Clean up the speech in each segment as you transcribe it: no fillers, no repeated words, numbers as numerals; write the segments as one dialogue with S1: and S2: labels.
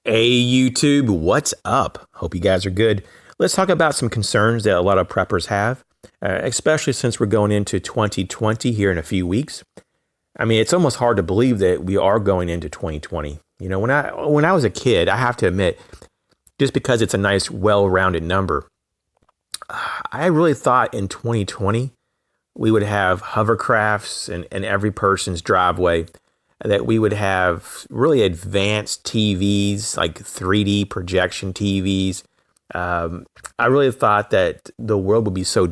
S1: Hey YouTube, what's up? Hope you guys are good. Let's talk about some concerns that a lot of preppers have, especially since we're going into 2020 here in a few weeks. I mean, it's almost hard to believe that we are going into 2020. You know, when I was a kid, I have to admit, just because it's a nice, well-rounded number, I really thought in 2020 we would have hovercrafts in every person's driveway, that we would have really advanced TVs, like 3D projection TVs. I really thought that the world would be so.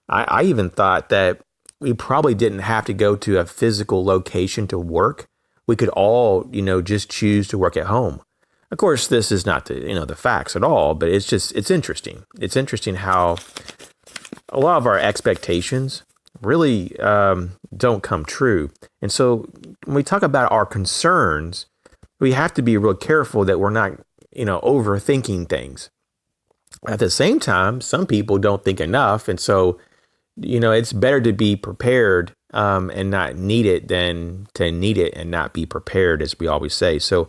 S1: I even thought that we probably didn't have to go to a physical location to work. We could all, just choose to work at home. Of course, this is not the facts at all, but it's interesting. It's interesting how a lot of our expectations really don't come true. And so when we talk about our concerns, we have to be real careful that we're not, overthinking things. At the same time, some people don't think enough. And so, it's better to be prepared and not need it than to need it and not be prepared, as we always say. So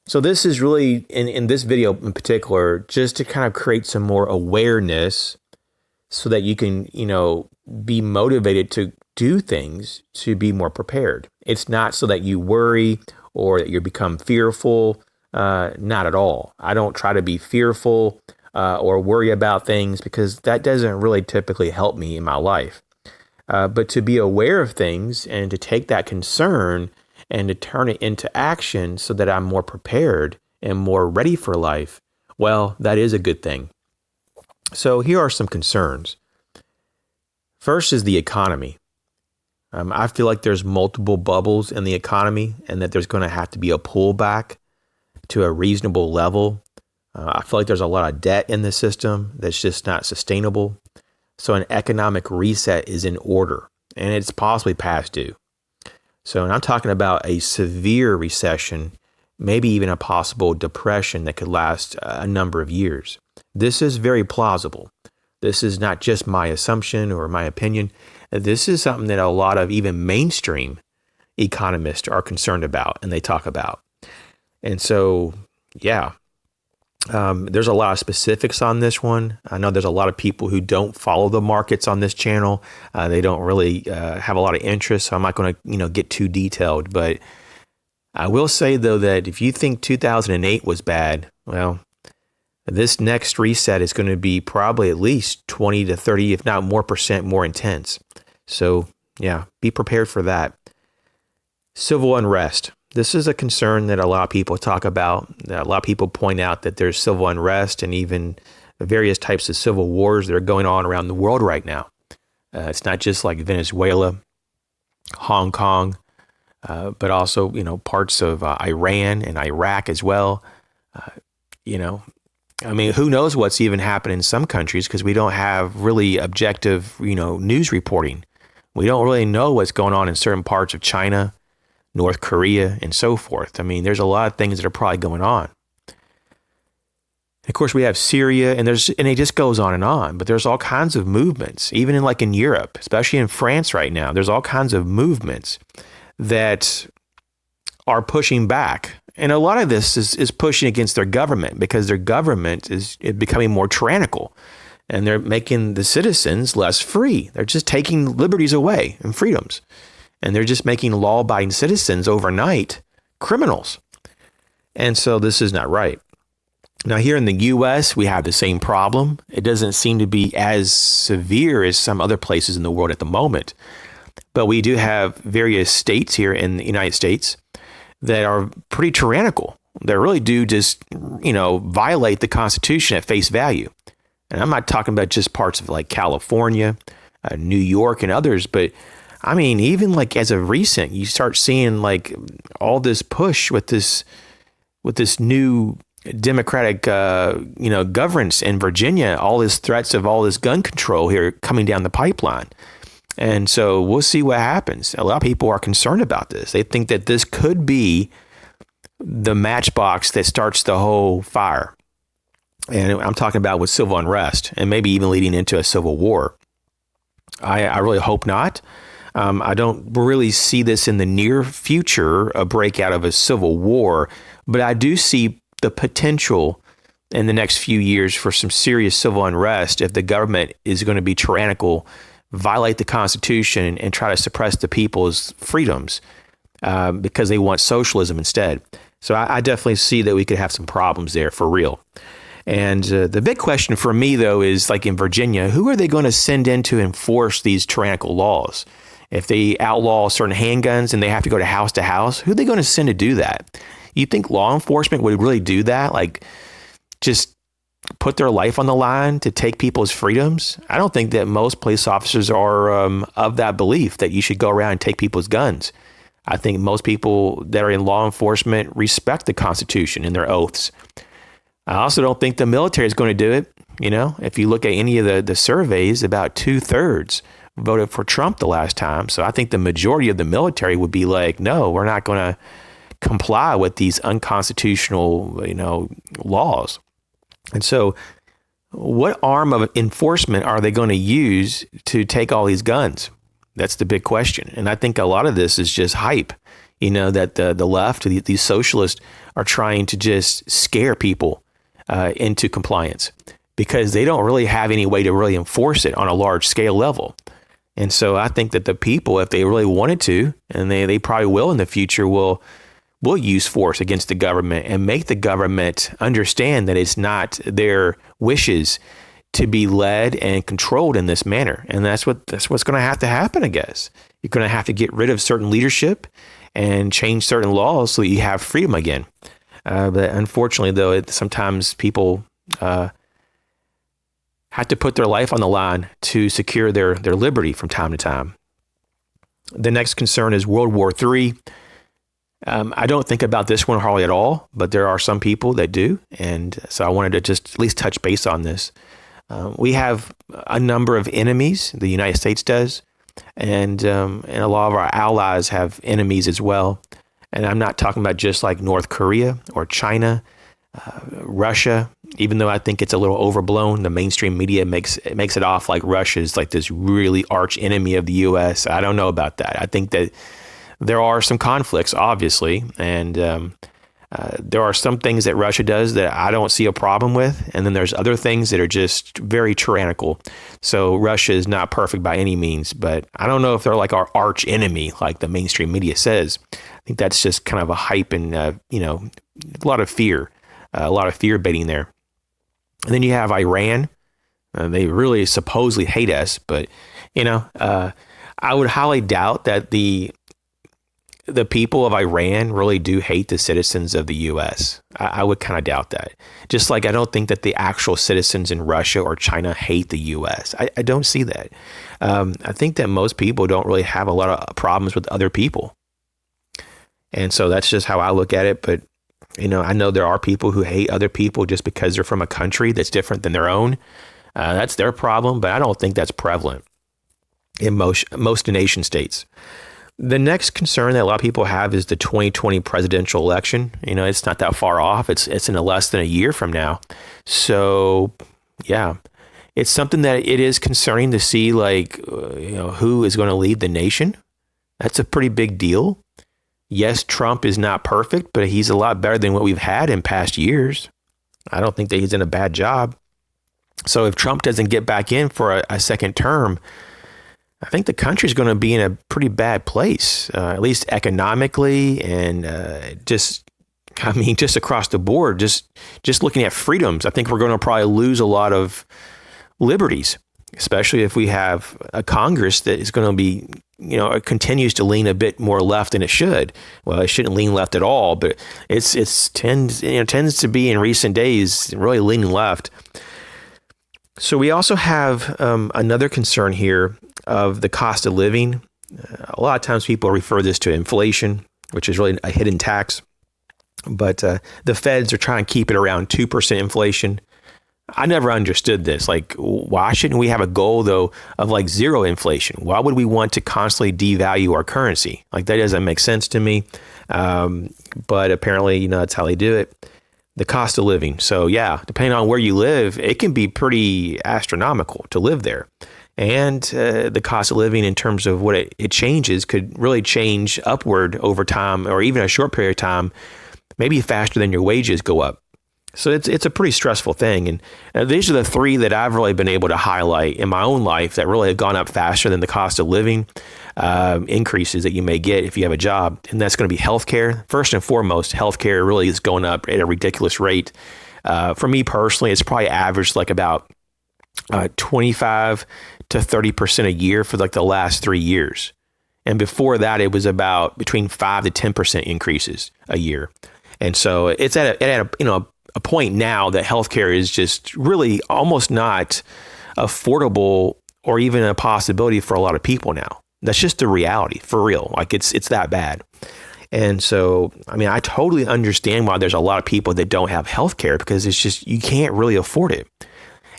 S1: this is really, in this video in particular, just to kind of create some more awareness so that you can, be motivated to do things to be more prepared. It's not so that you worry or that you become fearful. Not at all. I don't try to be fearful or worry about things, because that doesn't really typically help me in my life. But to be aware of things and to take that concern and to turn it into action so that I'm more prepared and more ready for life, well, that is a good thing. So here are some concerns. First is the economy. I feel like there's multiple bubbles in the economy and that there's going to have to be a pullback to a reasonable level. I feel like there's a lot of debt in the system that's just not sustainable. So an economic reset is in order, and it's possibly past due. So, and I'm talking about a severe recession, maybe even a possible depression that could last a number of years. This is very plausible. This is not just my assumption or my opinion. This is something that a lot of even mainstream economists are concerned about and they talk about. And so, there's a lot of specifics on this one. I know there's a lot of people who don't follow the markets on this channel. They don't really have a lot of interest, so I'm not going to get too detailed. But I will say, though, that if you think 2008 was bad, well, this next reset is going to be probably at least 20 to 30, if not more percent more intense. So, be prepared for that. Civil unrest. This is a concern that a lot of people talk about. A lot of people point out that there's civil unrest and even various types of civil wars that are going on around the world right now. It's not just like Venezuela, Hong Kong, but also, parts of Iran and Iraq as well. I mean, who knows what's even happening in some countries, because we don't have really objective, news reporting. We don't really know what's going on in certain parts of China, North Korea, and so forth. I mean, there's a lot of things that are probably going on. Of course, we have Syria, and it just goes on and on. But there's all kinds of movements, even in Europe, especially in France right now. There's all kinds of movements that are pushing back. And a lot of this is pushing against their government, because their government is becoming more tyrannical, and they're making the citizens less free. They're just taking liberties away and freedoms, and they're just making law-abiding citizens overnight criminals. And so this is not right. Now, here in the U.S., we have the same problem. It doesn't seem to be as severe as some other places in the world at the moment, but we do have various states here in the United States that are pretty tyrannical. They really do just, violate the Constitution at face value. And I'm not talking about just parts of California, New York, and others, but I mean, even as of recent, you start seeing all this push with this new Democratic, governance in Virginia, all these threats of all this gun control here coming down the pipeline. And so we'll see what happens. A lot of people are concerned about this. They think that this could be the matchbox that starts the whole fire. And I'm talking about with civil unrest and maybe even leading into a civil war. I really hope not. I don't really see this in the near future, a breakout of a civil war, but I do see the potential in the next few years for some serious civil unrest if the government is going to be tyrannical, violate the Constitution, and try to suppress the people's freedoms because they want socialism instead. So I definitely see that we could have some problems there for real. And the big question for me, though, is like in Virginia, who are they going to send in to enforce these tyrannical laws? If they outlaw certain handguns and they have to go to house, who are they going to send to do that? You think law enforcement would really do that? Like just put their life on the line to take people's freedoms? I don't think that most police officers are of that belief that you should go around and take people's guns. I think most people that are in law enforcement respect the Constitution and their oaths. I also don't think the military is going to do it. You know, if you look at any of the surveys, about 2/3 voted for Trump the last time. So I think the majority of the military would be like, no, we're not going to comply with these unconstitutional, laws. And so what arm of enforcement are they going to use to take all these guns? That's the big question. And I think a lot of this is just hype, that the left, these socialists are trying to just scare people into compliance because they don't really have any way to really enforce it on a large scale level. And so I think that the people, if they really wanted to, and they probably will in the future, will use force against the government and make the government understand that it's not their wishes to be led and controlled in this manner. And that's what's going to happen, I guess. You're going to have to get rid of certain leadership and change certain laws so that you have freedom again. But unfortunately, though, sometimes people have to put their life on the line to secure their liberty from time to time. The next concern is World War III. I don't think about this one hardly at all, but there are some people that do. And so I wanted to just at least touch base on this. We have a number of enemies, the United States does, and a lot of our allies have enemies as well. And I'm not talking about just like North Korea or China, Russia, even though I think it's a little overblown. The mainstream media makes it off like Russia is like this really arch enemy of the U.S. I don't know about that. I think that there are some conflicts, obviously, and there are some things that Russia does that I don't see a problem with, and then there's other things that are just very tyrannical. So Russia is not perfect by any means, but I don't know if they're like our arch enemy, like the mainstream media says. I think that's just kind of a hype and a lot of fear baiting there. And then you have Iran. They really supposedly hate us, but I would highly doubt that the people of Iran really do hate the citizens of the U.S. I would kind of doubt that. Just like I don't think that the actual citizens in Russia or China hate the U.S. I don't see that. I think that most people don't really have a lot of problems with other people. And so that's just how I look at it. But, I know there are people who hate other people just because they're from a country that's different than their own. That's their problem, but I don't think that's prevalent in most nation states. The next concern that a lot of people have is the 2020 presidential election. It's not that far off. It's in less than a year from now. So, yeah, it's something that it is concerning to see, who is going to lead the nation. That's a pretty big deal. Yes, Trump is not perfect, but he's a lot better than what we've had in past years. I don't think that he's done a bad job. So if Trump doesn't get back in for a second term, I think the country's going to be in a pretty bad place, at least economically and just across the board, just looking at freedoms. I think we're going to probably lose a lot of liberties, especially if we have a Congress that is going to be, it continues to lean a bit more left than it should. Well, it shouldn't lean left at all, but it tends to be in recent days really leaning left. So we also have another concern here of the cost of living. A lot of times people refer this to inflation, which is really a hidden tax. But the feds are trying to keep it around 2% inflation. I never understood this. Like, why shouldn't we have a goal, though, of like zero inflation? Why would we want to constantly devalue our currency? Like, that doesn't make sense to me. But apparently, that's how they do it. The cost of living. So, yeah, depending on where you live, it can be pretty astronomical to live there. And the cost of living in terms of what it changes could really change upward over time, or even a short period of time, maybe faster than your wages go up. So it's a pretty stressful thing. And these are the three that I've really been able to highlight in my own life that really have gone up faster than the cost of living increases that you may get if you have a job. And that's going to be healthcare. First and foremost, healthcare really is going up at a ridiculous rate. For me personally, it's probably averaged like about 25 to 30% a year for like the last 3 years. And before that, it was about between 5 to 10% increases a year. And so it's at a point now that healthcare is just really almost not affordable or even a possibility for a lot of people now. That's just the reality, for real. Like it's that bad. And so, I mean, I totally understand why there's a lot of people that don't have healthcare, because it's just, you can't really afford it.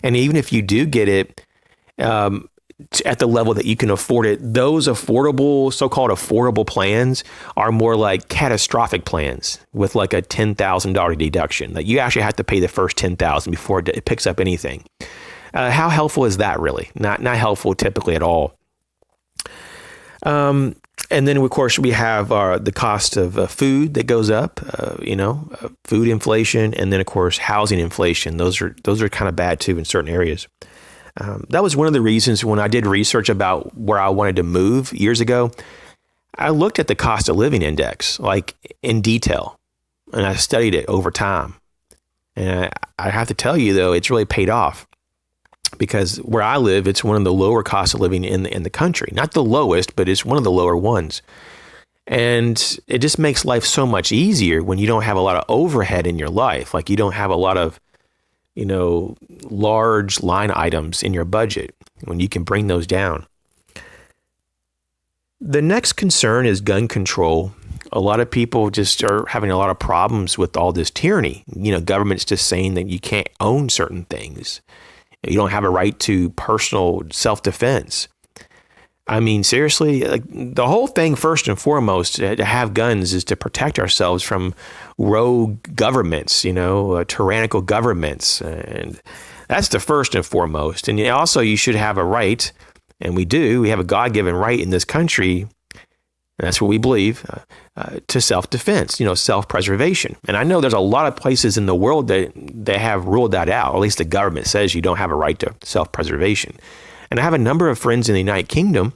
S1: And even if you do get it at the level that you can afford it, those affordable, so-called affordable plans are more like catastrophic plans with like a $10,000 deduction that you actually have to pay the first $10,000 before it picks up anything. How helpful is that really? Not helpful typically at all. And then, of course, we have the cost of food that goes up, food inflation, and then, of course, housing inflation. Those are kind of bad, too, in certain areas. That was one of the reasons when I did research about where I wanted to move years ago, I looked at the cost of living index, like in detail, and I studied it over time. And I have to tell you, though, it's really paid off. Because where I live, it's one of the lower cost of living in the country. Not the lowest, but it's one of the lower ones. And it just makes life so much easier when you don't have a lot of overhead in your life. Like you don't have a lot of, large line items in your budget, when you can bring those down. The next concern is gun control. A lot of people just are having a lot of problems with all this tyranny. Government's just saying that you can't own certain things. You don't have a right to personal self-defense. I mean, seriously, like the whole thing, first and foremost, to have guns is to protect ourselves from rogue governments, tyrannical governments. And that's the first and foremost. And also, you should have a right, and we do. We have a God-given right in this country, and that's what we believe, to self-defense, self-preservation. And I know there's a lot of places in the world that they have ruled that out, or at least the government says you don't have a right to self-preservation. And I have a number of friends in the United Kingdom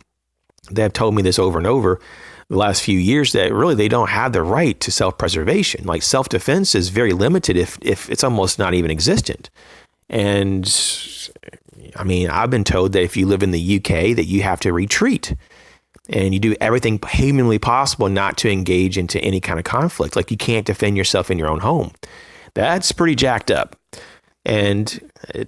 S1: that have told me this over and over the last few years, that really they don't have the right to self-preservation. Like self-defense is very limited, if it's almost not even existent. And I mean, I've been told that if you live in the UK, that you have to retreat. And you do everything humanly possible not to engage into any kind of conflict. Like you can't defend yourself in your own home. That's pretty jacked up. And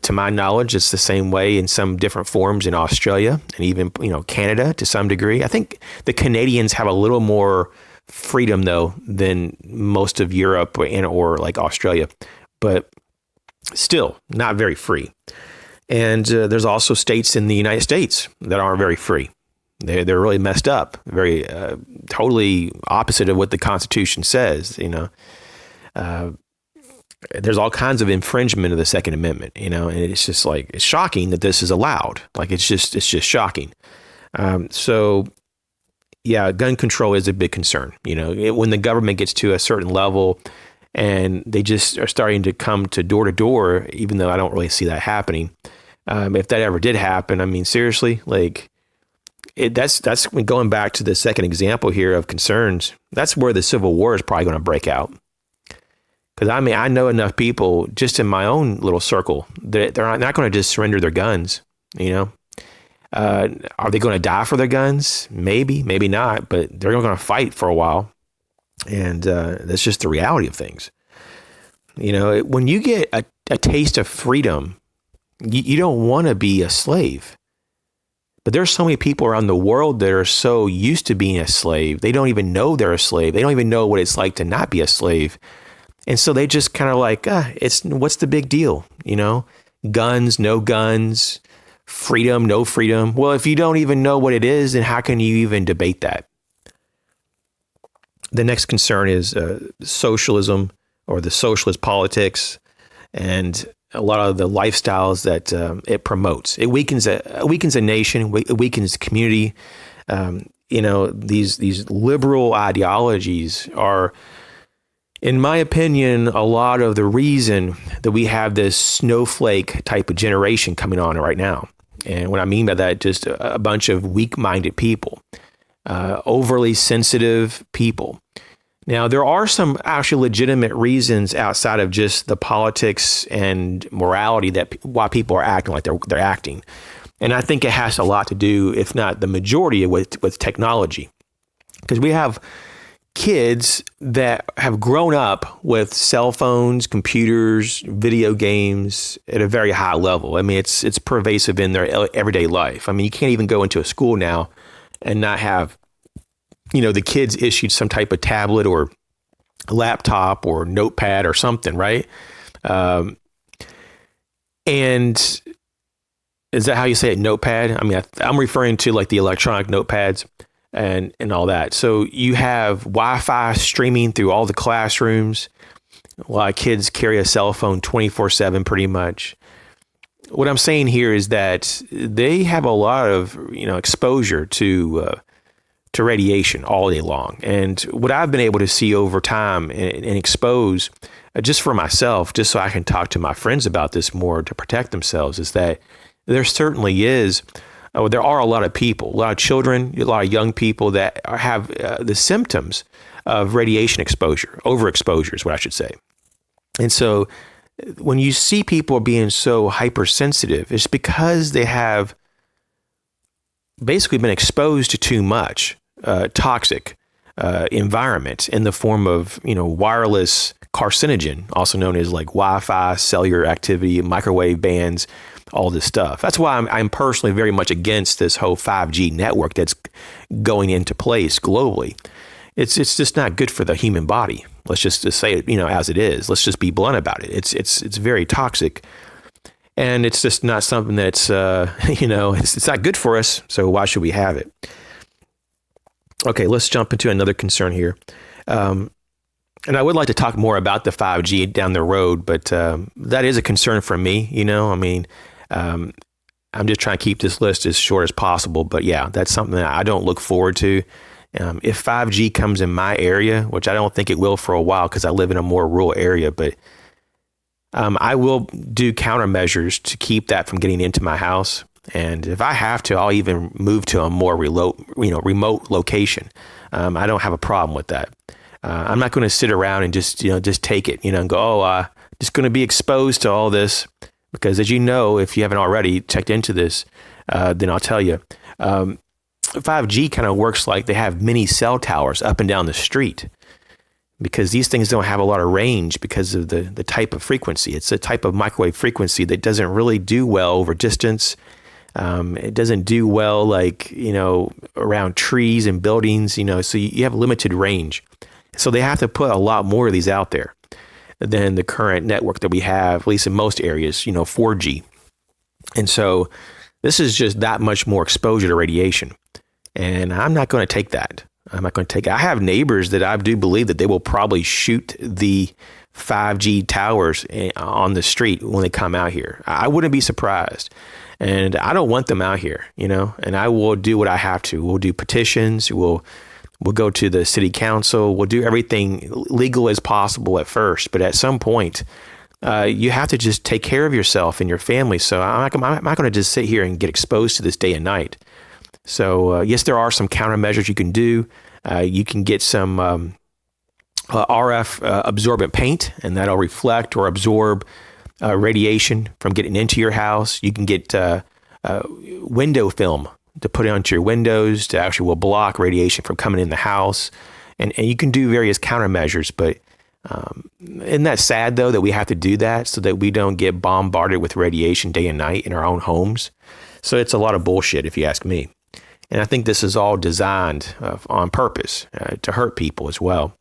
S1: to my knowledge, it's the same way in some different forms in Australia and even, Canada to some degree. I think the Canadians have a little more freedom, though, than most of Europe or like Australia, but still not very free. And there's also states in the United States that aren't very free. They're really messed up, very totally opposite of what the Constitution says. There's all kinds of infringement of the Second Amendment. And it's just like, it's shocking that this is allowed. Like it's just shocking. So yeah, gun control is a big concern. When the government gets to a certain level and they just are starting to come to door, even though I don't really see that happening. If that ever did happen, I mean, seriously, like. That's going back to the second example here of concerns. That's where the Civil War is probably going to break out. Because I know enough people just in my own little circle that they're not going to just surrender their guns. Are they going to die for their guns? Maybe not. But they're going to fight for a while, and that's just the reality of things. When you get a taste of freedom, you don't want to be a slave. But there's so many people around the world that are so used to being a slave, they don't even know they're a slave. They don't even know what it's like to not be a slave. And so they just kind of like, what's the big deal? Guns, no guns, freedom, no freedom. Well, if you don't even know what it is, then how can you even debate that? The next concern is socialism, or the socialist politics, and a lot of the lifestyles that it promotes. It weakens a nation. It weakens the community. These liberal ideologies are, In my opinion, a lot of the reason that we have this snowflake type of generation coming on right now, and what I mean by that, just a bunch of weak-minded people, overly sensitive people. Now, there are some actually legitimate reasons outside of just the politics and morality that why people are acting like they're acting. And I think it has a lot to do, if not the majority, with technology. Because we have kids that have grown up with cell phones, computers, video games at a very high level. I mean, it's pervasive in their everyday life. I mean, you can't even go into a school now and not have, the kids issued some type of tablet or laptop or notepad or something, right? And is that how you say it, notepad? I mean, I'm referring to like the electronic notepads and all that. So you have Wi-Fi streaming through all the classrooms. A lot of kids carry a cell phone 24/7 pretty much. What I'm saying here is that they have a lot of, exposure to radiation all day long. And what I've been able to see over time and expose just for myself, just so I can talk to my friends about this more to protect themselves, is that there certainly is, there are a lot of people, a lot of children, a lot of young people that have the symptoms of radiation exposure, overexposure is what I should say. And so when you see people being so hypersensitive, it's because they have basically been exposed to too much toxic environment in the form of, wireless carcinogen, also known as like Wi-Fi, cellular activity, microwave bands, all this stuff. That's why I'm personally very much against this whole 5G network that's going into place globally. It's just not good for the human body. Let's just say it, as it is. Let's just be blunt about it. It's very toxic, and it's just not something that's it's not good for us. So why should we have it? Okay, let's jump into another concern here. And I would like to talk more about the 5G down the road, but that is a concern for me. I'm just trying to keep this list as short as possible. But yeah, that's something that I don't look forward to. If 5G comes in my area, which I don't think it will for a while because I live in a more rural area, but I will do countermeasures to keep that from getting into my house. And if I have to, I'll even move to a more remote location. I don't have a problem with that. I'm not going to sit around and just take it, and go, just going to be exposed to all this. Because as you know, if you haven't already checked into this, then I'll tell you, 5G kind of works like they have mini cell towers up and down the street. Because these things don't have a lot of range because of the type of frequency. It's a type of microwave frequency that doesn't really do well over distance. It doesn't do well around trees and buildings, so you have limited range. So they have to put a lot more of these out there than the current network that we have, at least in most areas, 4G. And so this is just that much more exposure to radiation. And I'm not going to take that. I'm not going to take it. I have neighbors that I do believe that they will probably shoot the 5G towers on the street when they come out here. I wouldn't be surprised. And I don't want them out here, and I will do what I have to. We'll do petitions. We'll go to the city council. We'll do everything legal as possible at first. But at some point, you have to just take care of yourself and your family. So I'm not going to just sit here and get exposed to this day and night. So yes, there are some countermeasures you can do. You can get some RF absorbent paint, and that'll reflect or absorb radiation from getting into your house. You can get window film to put onto your windows to actually will block radiation from coming in the house. And you can do various countermeasures, but isn't that sad though that we have to do that so that we don't get bombarded with radiation day and night in our own homes? So it's a lot of bullshit if you ask me. And I think this is all designed on purpose to hurt people as well.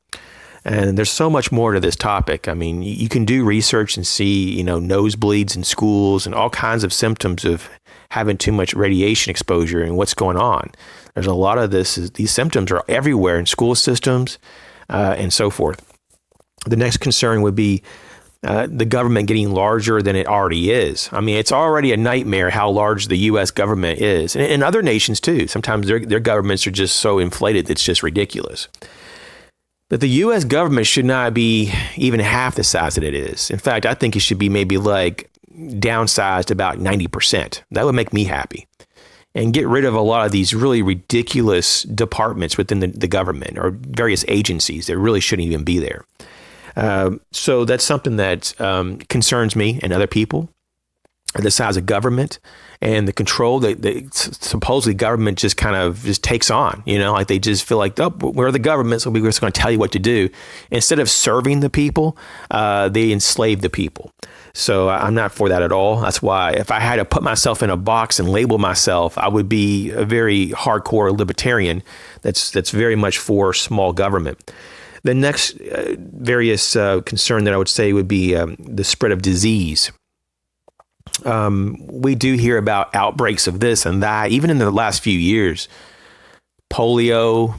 S1: And there's so much more to this topic. I mean, you can do research and see, nosebleeds in schools and all kinds of symptoms of having too much radiation exposure and what's going on. There's a lot of these symptoms are everywhere in school systems and so forth. The next concern would be the government getting larger than it already is. I mean, it's already a nightmare how large the U.S. government is. And other nations too. Sometimes their governments are just so inflated, it's just ridiculous. But the U.S. government should not be even half the size that it is. In fact, I think it should be maybe like downsized about 90%. That would make me happy. And get rid of a lot of these really ridiculous departments within the government or various agencies that really shouldn't even be there. So that's something that concerns me and other people. The size of government and the control that supposedly government just kind of just takes on, like they just feel like, oh, we're the government, so we're just going to tell you what to do. Instead of serving the people, they enslave the people. So I'm not for that at all. That's why if I had to put myself in a box and label myself, I would be a very hardcore libertarian that's very much for small government. The next various concern that I would say would be the spread of disease. We do hear about outbreaks of this and that, even in the last few years. Polio,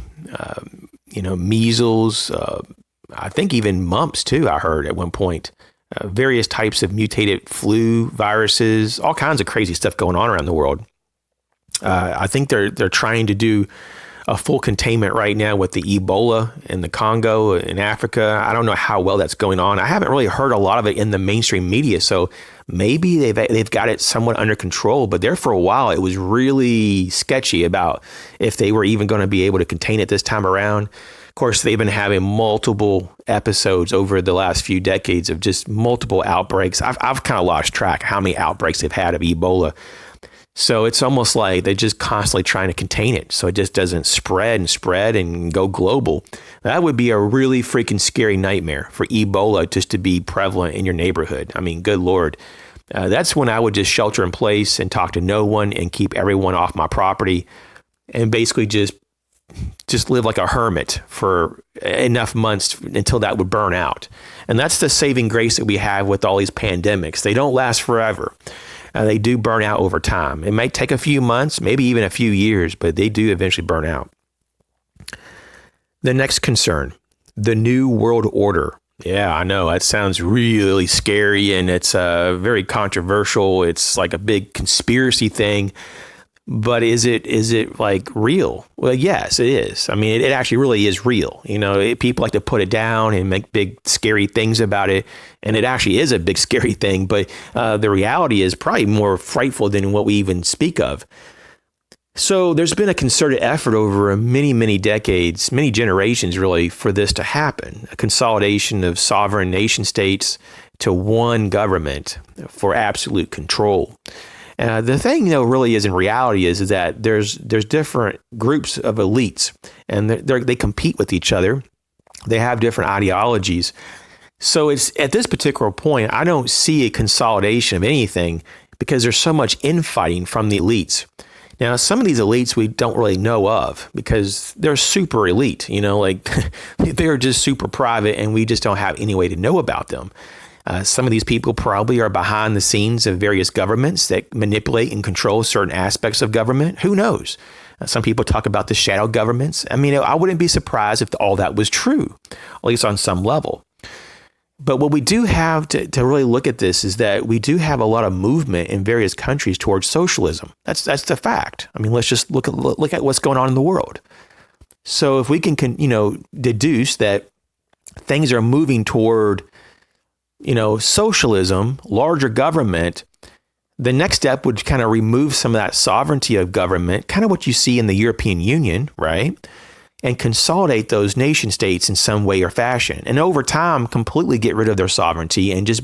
S1: measles, I think even mumps too, I heard at one point. Various types of mutated flu viruses, all kinds of crazy stuff going on around the world. I think they're trying to do a full containment right now with the Ebola in the Congo in Africa. I don't know how well that's going on. I haven't really heard a lot of it in the mainstream media, so maybe they've got it somewhat under control. But there for a while, it was really sketchy about if they were even going to be able to contain it this time around. Of course, they've been having multiple episodes over the last few decades of just multiple outbreaks. I've kind of lost track how many outbreaks they've had of Ebola. So it's almost like they're just constantly trying to contain it so it just doesn't spread and go global. That would be a really freaking scary nightmare for Ebola just to be prevalent in your neighborhood. I mean, good Lord. That's when I would just shelter in place and talk to no one and keep everyone off my property and basically just live like a hermit for enough months until that would burn out. And that's the saving grace that we have with all these pandemics. They don't last forever. They do burn out over time. It might take a few months, maybe even a few years, but they do eventually burn out. The next concern, the New World Order. Yeah, I know that sounds really scary and it's very controversial. It's like a big conspiracy thing. But is it like real? Well, yes, it is. I mean, it actually really is real. People like to put it down and make big scary things about it. And it actually is a big scary thing. But the reality is probably more frightful than what we even speak of. So there's been a concerted effort over many, many decades, many generations really, for this to happen. A consolidation of sovereign nation states to one government for absolute control. The thing, really is in reality is that there's different groups of elites and they compete with each other. They have different ideologies. So it's at this particular point, I don't see a consolidation of anything because there's so much infighting from the elites. Now, some of these elites we don't really know of because they're super elite, like they're just super private and we just don't have any way to know about them. Some of these people probably are behind the scenes of various governments that manipulate and control certain aspects of government. Who knows? Some people talk about the shadow governments. I mean, I wouldn't be surprised if all that was true, at least on some level. But what we do have to really look at this is that we do have a lot of movement in various countries towards socialism. That's the fact. I mean, let's just look at what's going on in the world. So if we can deduce that things are moving toward socialism, larger government, the next step would kind of remove some of that sovereignty of government, kind of what you see in the European Union, right? And consolidate those nation states in some way or fashion. And over time, completely get rid of their sovereignty and just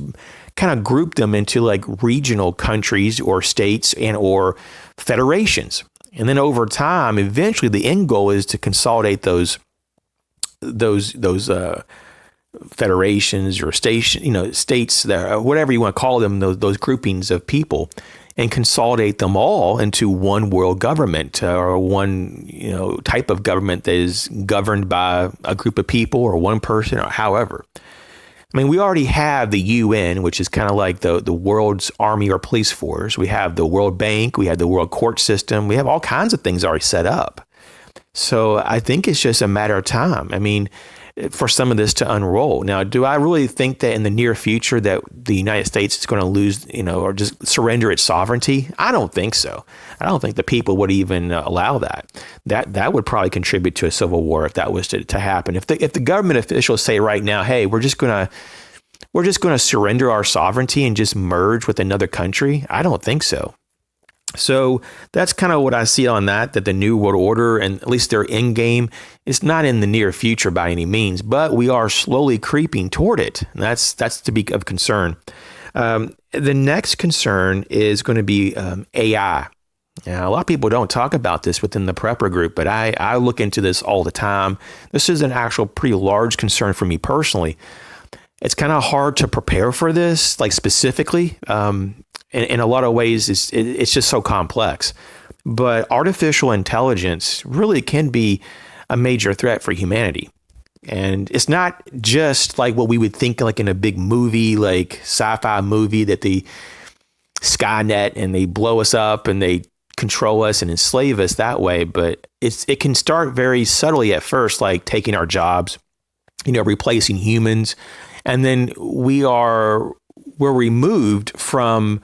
S1: kind of group them into like regional countries or states and or federations. And then over time, eventually the end goal is to consolidate those federations or states, that, whatever you want to call them, those groupings of people, and consolidate them all into one world government or one type of government that is governed by a group of people or one person or however. I mean, we already have the UN, which is kind of like the world's army or police force. We have the World Bank. We have the world court system. We have all kinds of things already set up. So I think it's just a matter of time. I mean, for some of this to unroll. Now, do I really think that in the near future that the United States is going to lose, or just surrender its sovereignty? I don't think so. I don't think the people would even allow that. That would probably contribute to a civil war if that was to happen. If the government officials say right now, hey, we're just going to surrender our sovereignty and just merge with another country, I don't think so. So that's kind of what I see on that the New World Order, and at least their end game, is not in the near future by any means, but we are slowly creeping toward it. And that's to be of concern. The next concern is going to be AI. Now, a lot of people don't talk about this within the prepper group, but I look into this all the time. This is an actual pretty large concern for me personally. It's kind of hard to prepare for this, like specifically. In a lot of ways, it's just so complex. But artificial intelligence really can be a major threat for humanity. And it's not just like what we would think like in a big movie, like sci-fi movie, that the Skynet and they blow us up and they control us and enslave us that way. But it can start very subtly at first, like taking our jobs, replacing humans. And then we're removed from,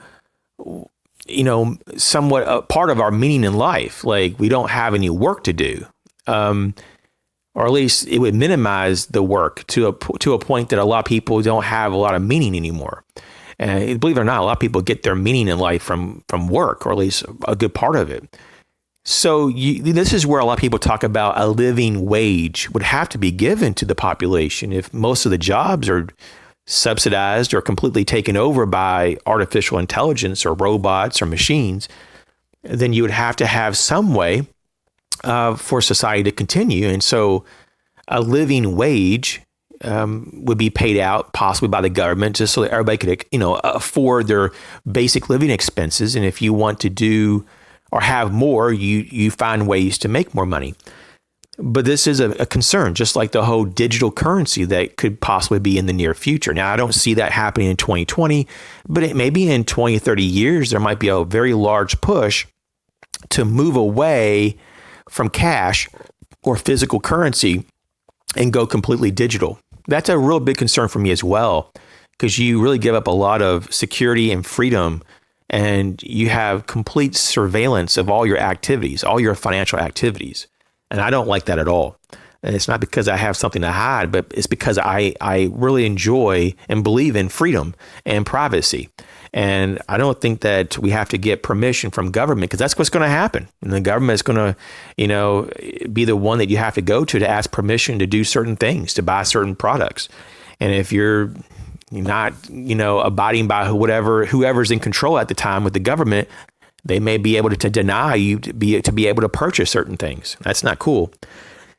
S1: somewhat a part of our meaning in life. Like we don't have any work to do, or at least it would minimize the work to a point that a lot of people don't have a lot of meaning anymore. And believe it or not, a lot of people get their meaning in life from work, or at least a good part of it. So this is where a lot of people talk about a living wage would have to be given to the population. If most of the jobs are subsidized or completely taken over by artificial intelligence or robots or machines, then you would have to have some way for society to continue. And so a living wage would be paid out possibly by the government just so that everybody could, afford their basic living expenses. And if you want to do or have more, you find ways to make more money. But this is a concern, just like the whole digital currency that could possibly be in the near future. Now, I don't see that happening in 2020, but it maybe in 20, 30 years, there might be a very large push to move away from cash or physical currency and go completely digital. That's a real big concern for me as well, because you really give up a lot of security and freedom, and you have complete surveillance of all your activities, all your financial activities. And I don't like that at all. And it's not because I have something to hide, but it's because I really enjoy and believe in freedom and privacy. And I don't think that we have to get permission from government, because that's what's going to happen. And the government is going to, be the one that you have to go to ask permission to do certain things, to buy certain products. And if you're not, abiding by whoever's in control at the time with the government, they may be able to deny you to be able to purchase certain things. That's not cool.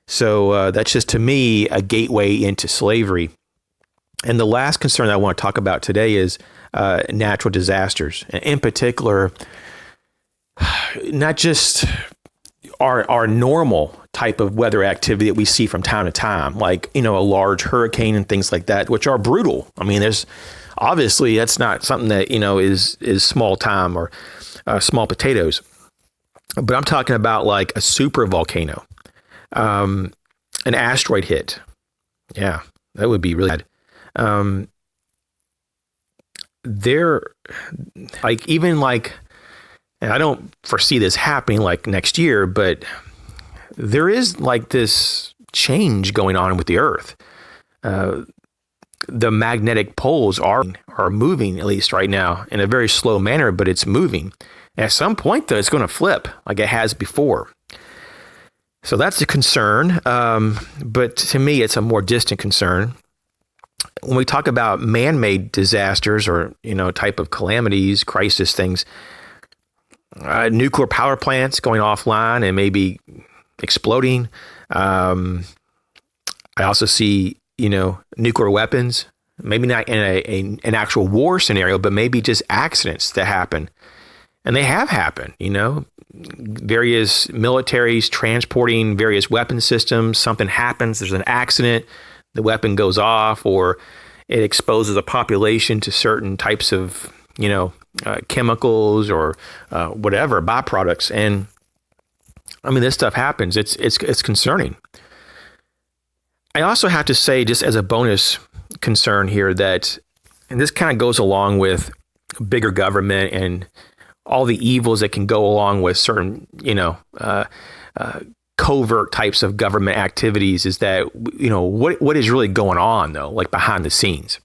S1: So that's just, to me, a gateway into slavery. And the last concern I want to talk about today is natural disasters. And in particular, not just our normal type of weather activity that we see from time to time, like, a large hurricane and things like that, which are brutal. I mean, there's obviously that's not something that, is small time or small potatoes. But I'm talking about like a super volcano, an asteroid hit. Yeah, that would be really bad. And I don't foresee this happening like next year, but there is like this change going on with the Earth. The magnetic poles are moving, at least right now, in a very slow manner, but it's moving. At some point, though, it's going to flip like it has before. So that's a concern. But to me, it's a more distant concern. When we talk about man-made disasters or, type of calamities, crisis things, nuclear power plants going offline and maybe exploding. I also see, nuclear weapons, maybe not in an actual war scenario, but maybe just accidents that happen. And they have happened, various militaries transporting various weapon systems. Something happens, there's an accident, the weapon goes off, or it exposes a population to certain types of, chemicals or whatever, byproducts. And I mean, this stuff happens. It's concerning. I also have to say, just as a bonus concern here, that, and this kind of goes along with bigger government and all the evils that can go along with certain, covert types of government activities, is that, what is really going on, though, like behind the scenes,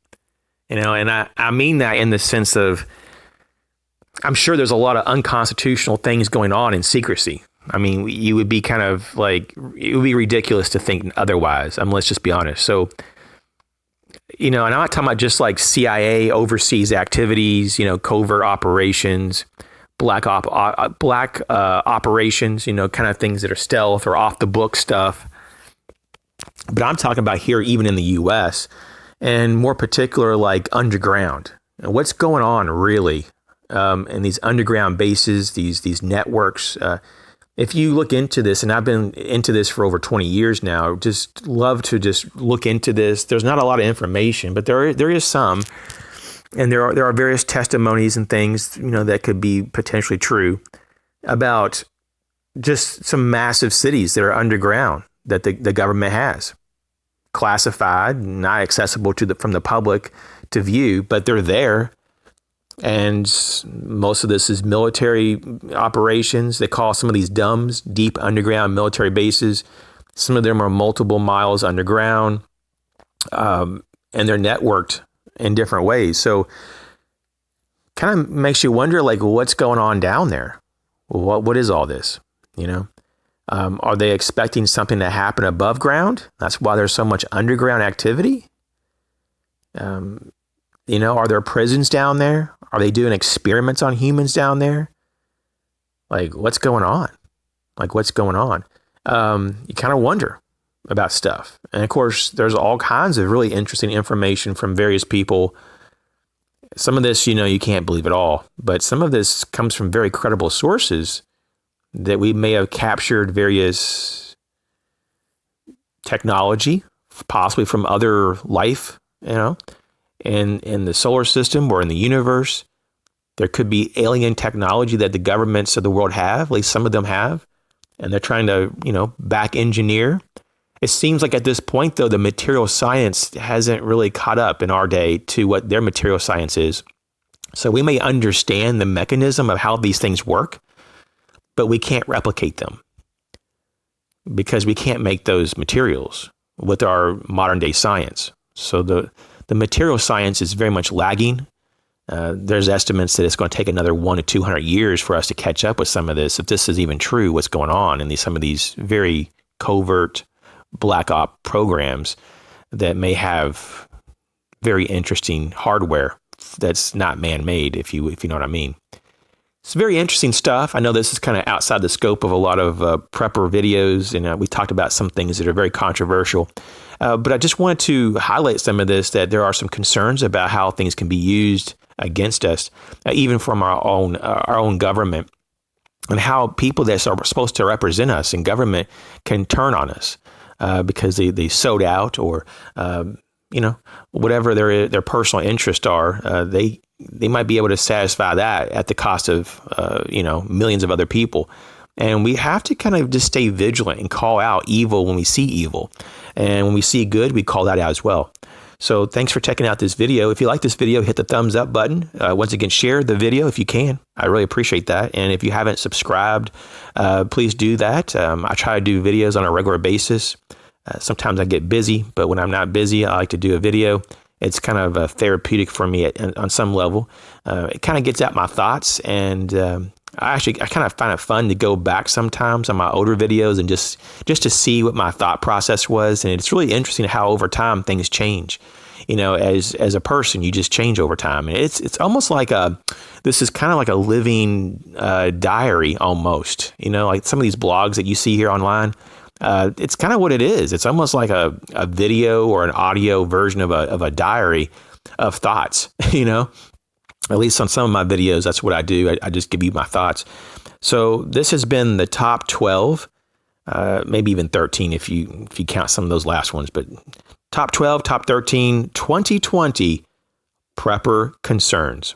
S1: and I mean that in the sense of, I'm sure there's a lot of unconstitutional things going on in secrecy. I mean, you would be kind of like, it would be ridiculous to think otherwise. I mean, let's just be honest. So, and I'm not talking about just like CIA overseas activities, covert operations, black operations, kind of things that are stealth or off the book stuff. But I'm talking about here, even in the U.S., and more particular, like underground. And what's going on really in these underground bases, these networks. If you look into this, and I've been into this for over 20 years now, just love to just look into this. There's not a lot of information, but there is some. And there are various testimonies and things, that could be potentially true about just some massive cities that are underground that the government has, classified, not accessible from the public to view, but they're there. And most of this is military operations. They call some of these DUMBs, deep underground military bases. Some of them are multiple miles underground, and they're networked in different ways. So kind of makes you wonder, like, what's going on down there? What is all this? Are they expecting something to happen above ground? That's why there's so much underground activity. Are there prisons down there? Are they doing experiments on humans down there? Like, what's going on? You kind of wonder about stuff. And of course, there's all kinds of really interesting information from various people. Some of this, you can't believe at all, but some of this comes from very credible sources that we may have captured various technology, possibly from other life, in the solar system or in the universe. There could be alien technology that the governments of the world have, at least some of them have, and they're trying to, back engineer. It seems like at this point, though, the material science hasn't really caught up in our day to what their material science is. So we may understand the mechanism of how these things work, but we can't replicate them because we can't make those materials with our modern day science. So the material science is very much lagging. There's estimates that it's going to take another 100 to 200 years for us to catch up with some of this, if this is even true, what's going on in some of these very covert black op programs that may have very interesting hardware that's not man-made, if you know what I mean. It's very interesting stuff. I know this is kind of outside the scope of a lot of prepper videos, and we talked about some things that are very controversial. But I just wanted to highlight some of this, that there are some concerns about how things can be used against us, even from our own government, and how people that are supposed to represent us in government can turn on us because they sold out, or whatever their personal interests are. They might be able to satisfy that at the cost of millions of other people. And we have to kind of just stay vigilant and call out evil when we see evil. And when we see good, we call that out as well. So thanks for checking out this video. If you like this video, hit the thumbs up button. Once again, share the video if you can. I really appreciate that. And if you haven't subscribed, please do that. I try to do videos on a regular basis. Sometimes I get busy, but when I'm not busy, I like to do a video. It's kind of therapeutic for me on some level. It kind of gets out my thoughts, and I kind of find it fun to go back sometimes on my older videos and just to see what my thought process was. And it's really interesting how over time things change. As a person, you just change over time. And it's almost like this is kind of like a living diary almost. Like some of these blogs that you see here online. It's kind of what it is. It's almost like a video or an audio version of a diary of thoughts, At least on some of my videos, that's what I do. I just give you my thoughts. So this has been the top 12, maybe even 13 if you count some of those last ones, but top 12, top 13, 2020 prepper concerns.